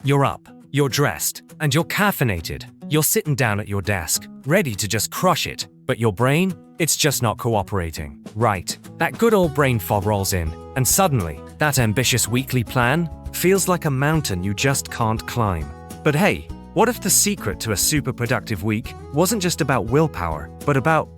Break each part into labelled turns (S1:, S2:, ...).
S1: You're up, you're dressed, and you're caffeinated. You're sitting down at your desk, ready to just crush it, but your brain, it's just not cooperating. Right, that good old brain fog rolls in, and suddenly, that ambitious weekly plan feels like a mountain you just can't climb. But hey, what if the secret to a super productive week wasn't just about willpower, but about,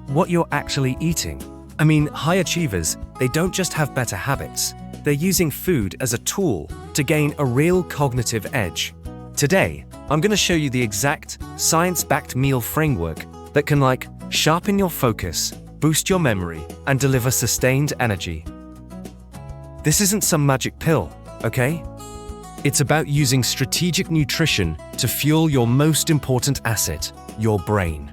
S1: what you're actually eating? I mean, high achievers, they don't just have better habits. They're using food as a tool to gain a real cognitive edge. Today, I'm going to show you the exact science-backed meal framework that can sharpen your focus, boost your memory, and deliver sustained energy. This isn't some magic pill, okay? It's about using strategic nutrition to fuel your most important asset, your brain.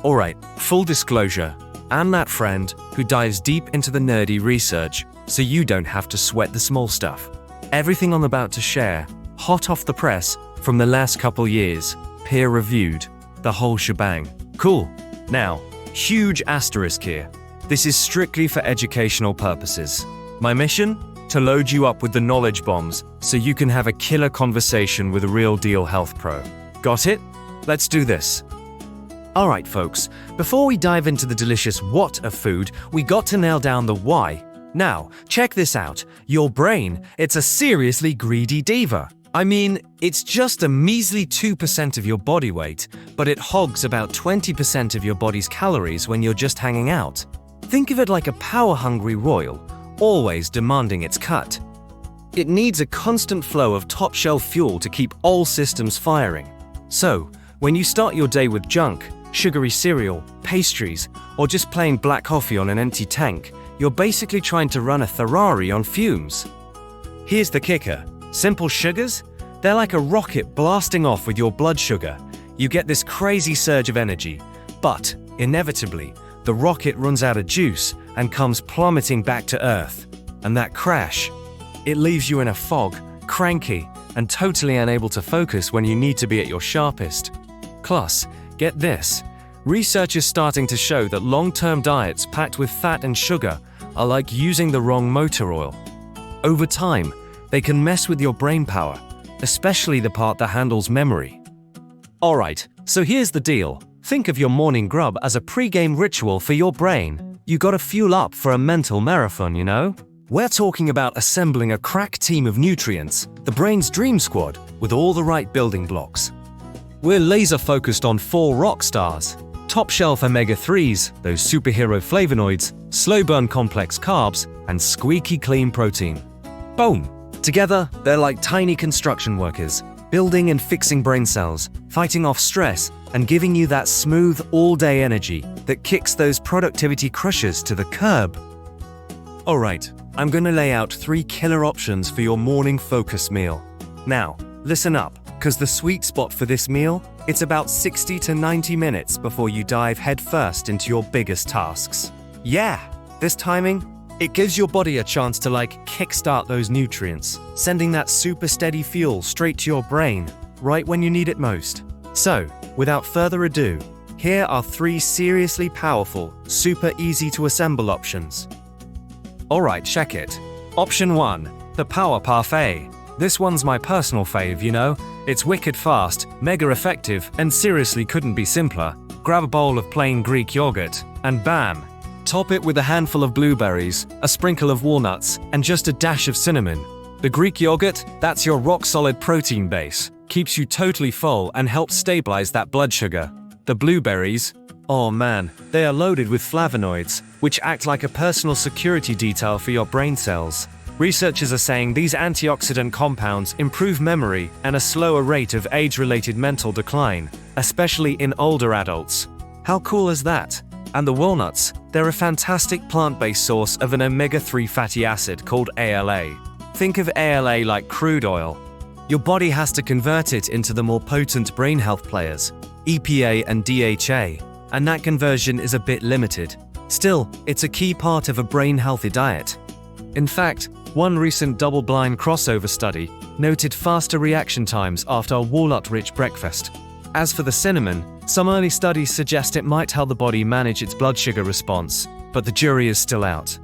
S1: Alright, full disclosure, I'm that friend who dives deep into the nerdy research so you don't have to sweat the small stuff. Everything I'm about to share, hot off the press from the last couple years, peer-reviewed, the whole shebang. Cool. Now, huge asterisk here. This is strictly for educational purposes. My mission? To load you up with the knowledge bombs so you can have a killer conversation with a real deal health pro. Got it? Let's do this. Alright folks, before we dive into the delicious what of food, we got to nail down the why. Now, check this out. Your brain, it's a seriously greedy diva. I mean, it's just a measly 2% of your body weight, but it hogs about 20% of your body's calories when you're just hanging out. Think of it like a power-hungry royal, always demanding its cut. It needs a constant flow of top-shelf fuel to keep all systems firing. So, when you start your day with junk, sugary cereal, pastries, or just plain black coffee on an empty tank, you're basically trying to run a Ferrari on fumes. Here's the kicker. Simple sugars? They're like a rocket blasting off with your blood sugar. You get this crazy surge of energy, but, inevitably, the rocket runs out of juice and comes plummeting back to Earth. And that crash, it leaves you in a fog, cranky, and totally unable to focus when you need to be at your sharpest. Plus, get this. Research is starting to show that long-term diets packed with fat and sugar are like using the wrong motor oil. Over time, they can mess with your brain power, especially the part that handles memory. Alright, so here's the deal. Think of your morning grub as a pre-game ritual for your brain. You gotta fuel up for a mental marathon, you know? We're talking about assembling a crack team of nutrients, the brain's dream squad, with all the right building blocks. We're laser-focused on 4 rock stars. Top-shelf omega-3s, those superhero flavonoids, slow-burn complex carbs, and squeaky clean protein. Boom! Together, they're like tiny construction workers, building and fixing brain cells, fighting off stress, and giving you that smooth, all-day energy that kicks those productivity crushers to the curb. Alright, I'm gonna lay out 3 killer options for your morning focus meal. Now, listen up, because the sweet spot for this meal, it's about 60 to 90 minutes before you dive headfirst into your biggest tasks. Yeah, this timing, it gives your body a chance to kickstart those nutrients, sending that super steady fuel straight to your brain, right when you need it most. So, without further ado, here are 3 seriously powerful, super easy to assemble options. Alright, check it. Option 1, the Power Parfait. This one's my personal fave, you know? It's wicked fast, mega effective, and seriously couldn't be simpler. Grab a bowl of plain Greek yogurt, and bam! Top it with a handful of blueberries, a sprinkle of walnuts, and just a dash of cinnamon. The Greek yogurt, that's your rock-solid protein base. Keeps you totally full and helps stabilize that blood sugar. The blueberries, oh man, they are loaded with flavonoids, which act like a personal security detail for your brain cells. Researchers are saying these antioxidant compounds improve memory and a slower rate of age-related mental decline, especially in older adults. How cool is that? And the walnuts, they're a fantastic plant-based source of an omega-3 fatty acid called ALA. Think of ALA like crude oil. Your body has to convert it into the more potent brain health players, EPA and DHA, and that conversion is a bit limited. Still, it's a key part of a brain-healthy diet. In fact, one recent double-blind crossover study noted faster reaction times after a walnut-rich breakfast. As for the cinnamon, some early studies suggest it might help the body manage its blood sugar response, but the jury is still out.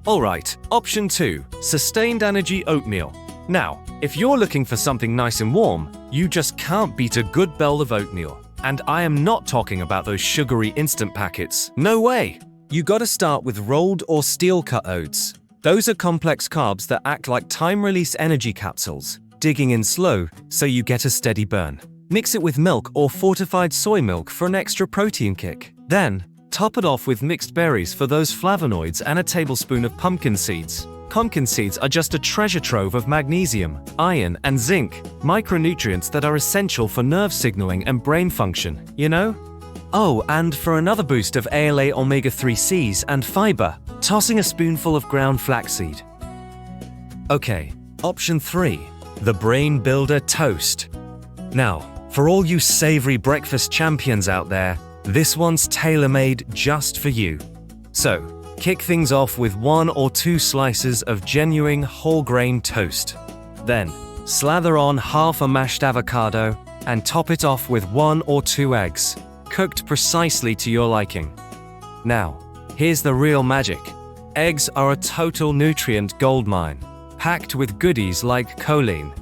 S1: Alright, option 2, sustained energy oatmeal. Now, if you're looking for something nice and warm, you just can't beat a good bowl of oatmeal. And I am not talking about those sugary instant packets. No way! You gotta start with rolled or steel-cut oats. Those are complex carbs that act like time-release energy capsules, digging in slow so you get a steady burn. Mix it with milk or fortified soy milk for an extra protein kick. Then, top it off with mixed berries for those flavonoids and a tablespoon of pumpkin seeds. Pumpkin seeds are just a treasure trove of magnesium, iron, and zinc, micronutrients that are essential for nerve signaling and brain function, you know? Oh, and for another boost of ALA omega-3Cs and fiber, tossing a spoonful of ground flaxseed. Okay, option 3, the Brain Builder Toast. Now, for all you savory breakfast champions out there, this one's tailor-made just for you. So, kick things off with 1 or 2 slices of genuine whole grain toast. Then, slather on half a mashed avocado and top it off with 1 or 2 eggs, cooked precisely to your liking. Now, here's the real magic. Eggs are a total nutrient goldmine, packed with goodies like choline.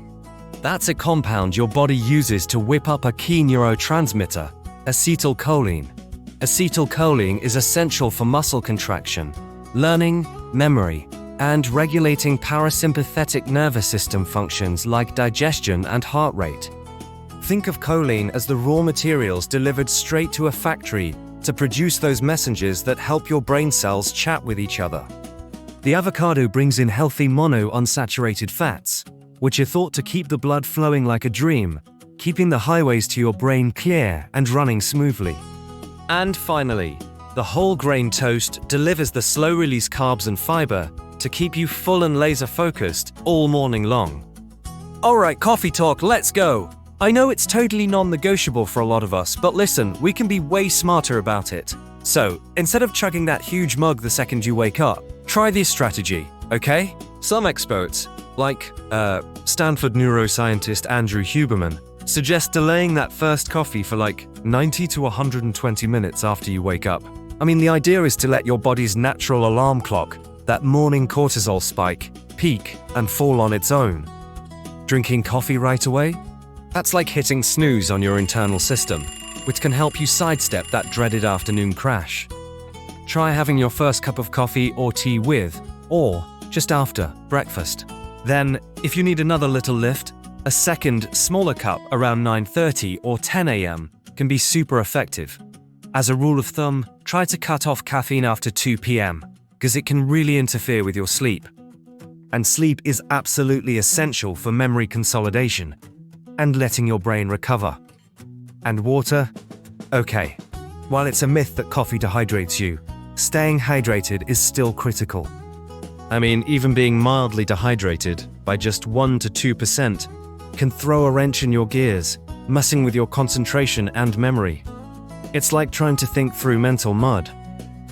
S1: That's a compound your body uses to whip up a key neurotransmitter, acetylcholine. Acetylcholine is essential for muscle contraction, learning, memory, and regulating parasympathetic nervous system functions like digestion and heart rate. Think of choline as the raw materials delivered straight to a factory to produce those messengers that help your brain cells chat with each other. The avocado brings in healthy monounsaturated fats, which are thought to keep the blood flowing like a dream, keeping the highways to your brain clear and running smoothly. And finally, the whole grain toast delivers the slow-release carbs and fiber to keep you full and laser-focused all morning long. Alright, coffee talk, let's go! I know it's totally non-negotiable for a lot of us, but listen, we can be way smarter about it. So, instead of chugging that huge mug the second you wake up, try this strategy, okay? Some experts, like Stanford neuroscientist Andrew Huberman, suggest delaying that first coffee for like 90 to 120 minutes after you wake up. I mean, the idea is to let your body's natural alarm clock, that morning cortisol spike, peak and fall on its own. Drinking coffee right away? That's like hitting snooze on your internal system, which can help you sidestep that dreaded afternoon crash. Try having your first cup of coffee or tea with, or just after, breakfast. Then, if you need another little lift, a second, smaller cup around 9:30 or 10 a.m. can be super effective. As a rule of thumb, try to cut off caffeine after 2 p.m. because it can really interfere with your sleep. And sleep is absolutely essential for memory consolidation and letting your brain recover. And water? Okay, while it's a myth that coffee dehydrates you, staying hydrated is still critical. I mean, even being mildly dehydrated by just 1 to 2% can throw a wrench in your gears, messing with your concentration and memory. It's like trying to think through mental mud.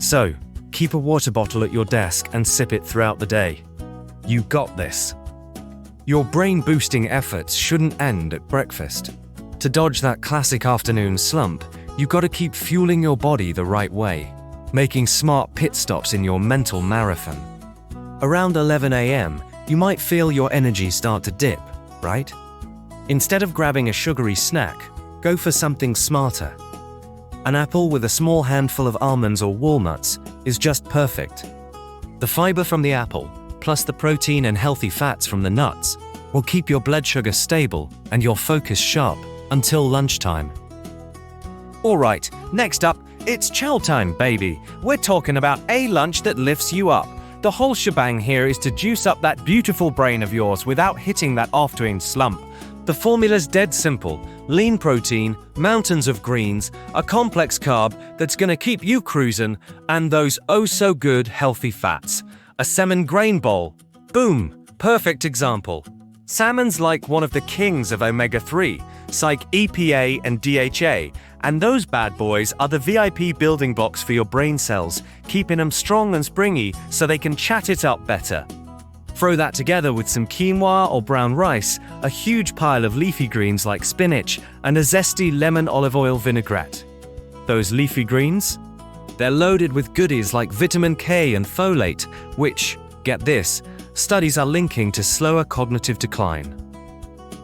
S1: So, keep a water bottle at your desk and sip it throughout the day. You got this. Your brain-boosting efforts shouldn't end at breakfast. To dodge that classic afternoon slump, you gotta keep fueling your body the right way, making smart pit stops in your mental marathon. Around 11 a.m., you might feel your energy start to dip, right? Instead of grabbing a sugary snack, go for something smarter. An apple with a small handful of almonds or walnuts is just perfect. The fiber from the apple, plus the protein and healthy fats from the nuts, will keep your blood sugar stable and your focus sharp until lunchtime. Alright, next up, it's chow time, baby. We're talking about a lunch that lifts you up. The whole shebang here is to juice up that beautiful brain of yours without hitting that afternoon slump. The formula's dead simple. Lean protein, mountains of greens, a complex carb that's gonna keep you cruising, and those oh-so-good healthy fats. A salmon grain bowl. Boom! Perfect example. Salmon's like one of the kings of omega-3, like EPA and DHA, and those bad boys are the VIP building blocks for your brain cells, keeping them strong and springy so they can chat it up better. Throw that together with some quinoa or brown rice, a huge pile of leafy greens like spinach, and a zesty lemon olive oil vinaigrette. Those leafy greens? They're loaded with goodies like vitamin K and folate, which, get this, studies are linking to slower cognitive decline.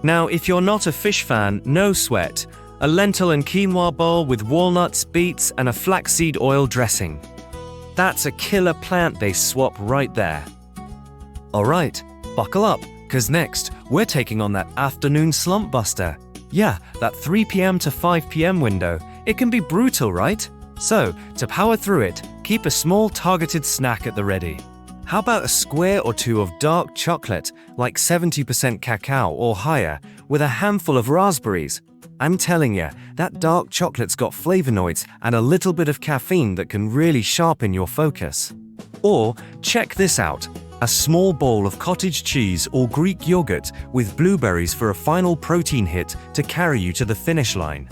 S1: Now, if you're not a fish fan, no sweat. A lentil and quinoa bowl with walnuts, beets, and a flaxseed oil dressing. That's a killer plant-based swap right there. Alright, buckle up, cause next, we're taking on that afternoon slump buster. Yeah, that 3 p.m. to 5 p.m. window. It can be brutal, right? So, to power through it, keep a small targeted snack at the ready. How about a square or two of dark chocolate, like 70% cacao or higher, with a handful of raspberries? I'm telling you, that dark chocolate's got flavonoids and a little bit of caffeine that can really sharpen your focus. Or, check this out, a small bowl of cottage cheese or Greek yogurt with blueberries for a final protein hit to carry you to the finish line.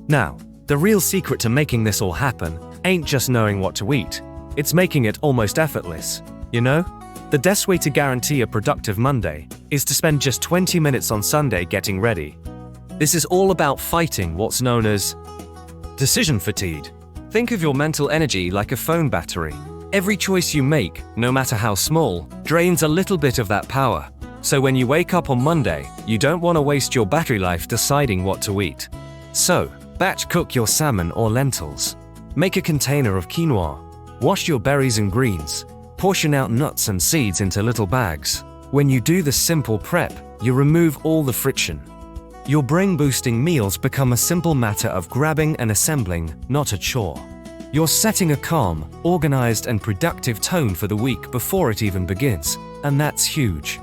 S1: Now, the real secret to making this all happen ain't just knowing what to eat, it's making it almost effortless. You know? The best way to guarantee a productive Monday is to spend just 20 minutes on Sunday getting ready. This is all about fighting what's known as decision fatigue. Think of your mental energy like a phone battery. Every choice you make, no matter how small, drains a little bit of that power. So when you wake up on Monday, you don't want to waste your battery life deciding what to eat. So, batch cook your salmon or lentils. Make a container of quinoa. Wash your berries and greens. Portion out nuts and seeds into little bags. When you do the simple prep, you remove all the friction. Your brain-boosting meals become a simple matter of grabbing and assembling, not a chore. You're setting a calm, organized, and productive tone for the week before it even begins, and that's huge.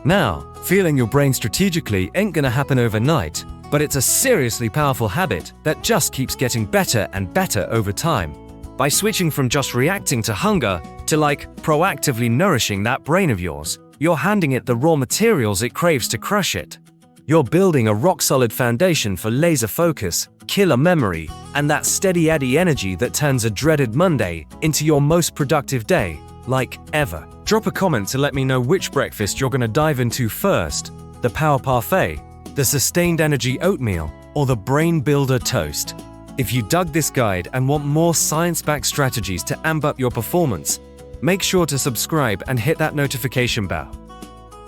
S1: Now, feeling your brain strategically ain't gonna happen overnight, but it's a seriously powerful habit that just keeps getting better and better over time. By switching from just reacting to hunger to proactively nourishing that brain of yours, you're handing it the raw materials it craves to crush it. You're building a rock-solid foundation for laser focus, killer memory, and that steady Eddie energy that turns a dreaded Monday into your most productive day, like ever. Drop a comment to let me know which breakfast you're gonna dive into first, the Power Parfait, the Sustained Energy Oatmeal, or the Brain Builder Toast. If you dug this guide and want more science-backed strategies to amp up your performance, make sure to subscribe and hit that notification bell.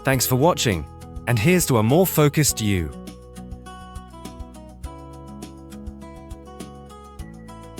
S1: Thanks for watching, and here's to a more focused you.